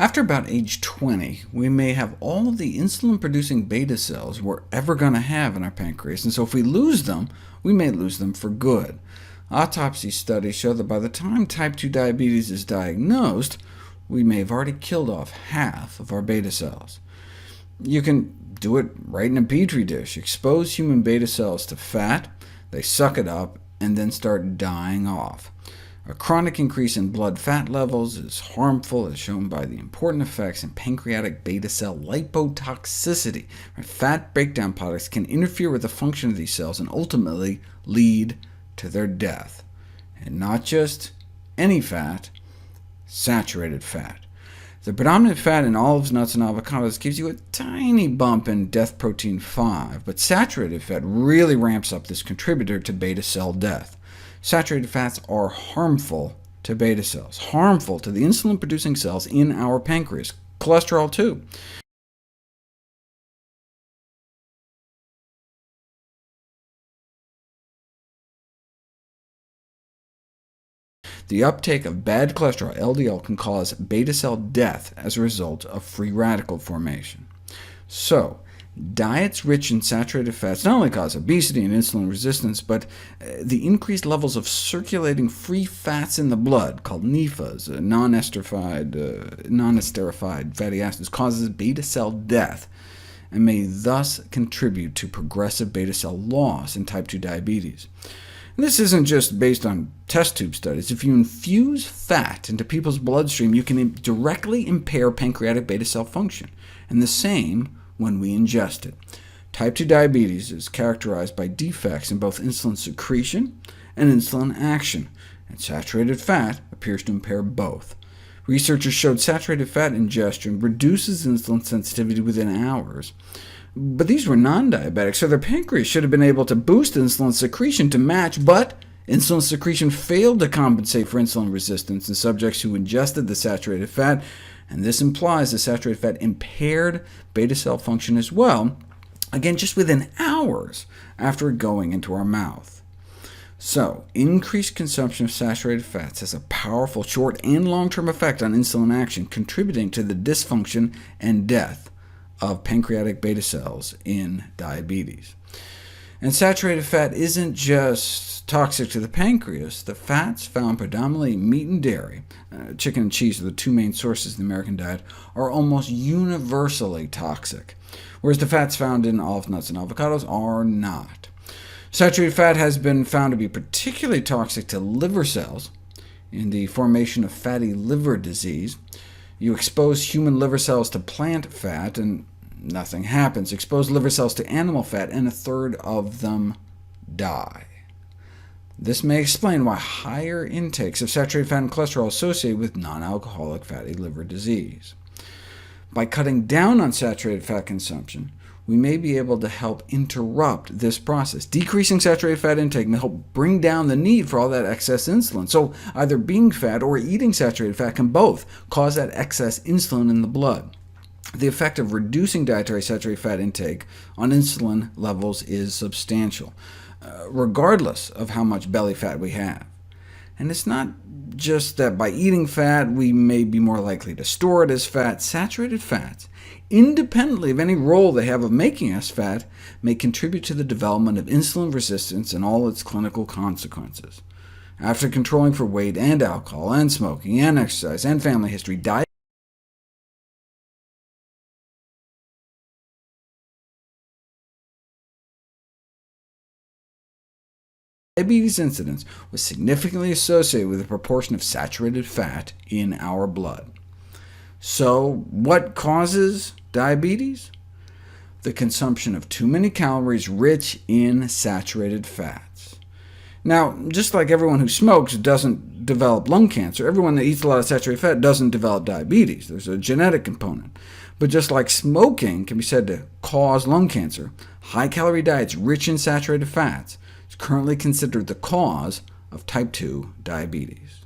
After about age 20, we may have all of the insulin-producing beta cells we're ever going to have in our pancreas, and so if we lose them, we may lose them for good. Autopsy studies show that by the time type 2 diabetes is diagnosed, we may have already killed off half of our beta cells. You can do it right in a petri dish. Expose human beta cells to fat, they suck it up, and then start dying off. A chronic increase in blood fat levels is harmful, as shown by the important effects in pancreatic beta cell lipotoxicity. Fat breakdown products can interfere with the function of these cells and ultimately lead to their death. And not just any fat, saturated fat. The predominant fat in olives, nuts, and avocados gives you a tiny bump in death protein 5, but saturated fat really ramps up this contributor to beta cell death. Saturated fats are harmful to beta cells, harmful to the insulin-producing cells in our pancreas, cholesterol too. The uptake of bad cholesterol, LDL, can cause beta cell death as a result of free radical formation. So, diets rich in saturated fats not only cause obesity and insulin resistance, but the increased levels of circulating free fats in the blood, called NEFAs, non-esterified fatty acids, causes beta cell death, and may thus contribute to progressive beta cell loss in type 2 diabetes. And this isn't just based on test tube studies. If you infuse fat into people's bloodstream, you can directly impair pancreatic beta cell function, and the same when we ingest it. Type 2 diabetes is characterized by defects in both insulin secretion and insulin action, and saturated fat appears to impair both. Researchers showed saturated fat ingestion reduces insulin sensitivity within hours. But these were non-diabetics, so their pancreas should have been able to boost insulin secretion to match, but insulin secretion failed to compensate for insulin resistance in subjects who ingested the saturated fat, and this implies the saturated fat impaired beta cell function as well, again just within hours after going into our mouth. So, increased consumption of saturated fats has a powerful short and long-term effect on insulin action, contributing to the dysfunction and death of pancreatic beta cells in diabetes. And saturated fat isn't just toxic to the pancreas. The fats found predominantly in meat and dairy, chicken and cheese are the two main sources in the American diet, are almost universally toxic, whereas the fats found in olives, nuts, and avocados are not. Saturated fat has been found to be particularly toxic to liver cells in the formation of fatty liver disease. You expose human liver cells to plant fat, and nothing happens. Expose liver cells to animal fat, and a third of them die. This may explain why higher intakes of saturated fat and cholesterol are associated with non-alcoholic fatty liver disease. By cutting down on saturated fat consumption, we may be able to help interrupt this process. Decreasing saturated fat intake may help bring down the need for all that excess insulin. So either being fat or eating saturated fat can both cause that excess insulin in the blood. The effect of reducing dietary saturated fat intake on insulin levels is substantial, regardless of how much belly fat we have. And it's not just that by eating fat we may be more likely to store it as fat. Saturated fats, independently of any role they have of making us fat, may contribute to the development of insulin resistance and all its clinical consequences. After controlling for weight and alcohol and smoking and exercise and family history, diabetes incidence was significantly associated with the proportion of saturated fat in our blood. So what causes diabetes? The consumption of too many calories rich in saturated fats. Now, just like everyone who smokes doesn't develop lung cancer, everyone that eats a lot of saturated fat doesn't develop diabetes. There's a genetic component. But just like smoking can be said to cause lung cancer, high-calorie diets rich in saturated fats is currently considered the cause of type 2 diabetes.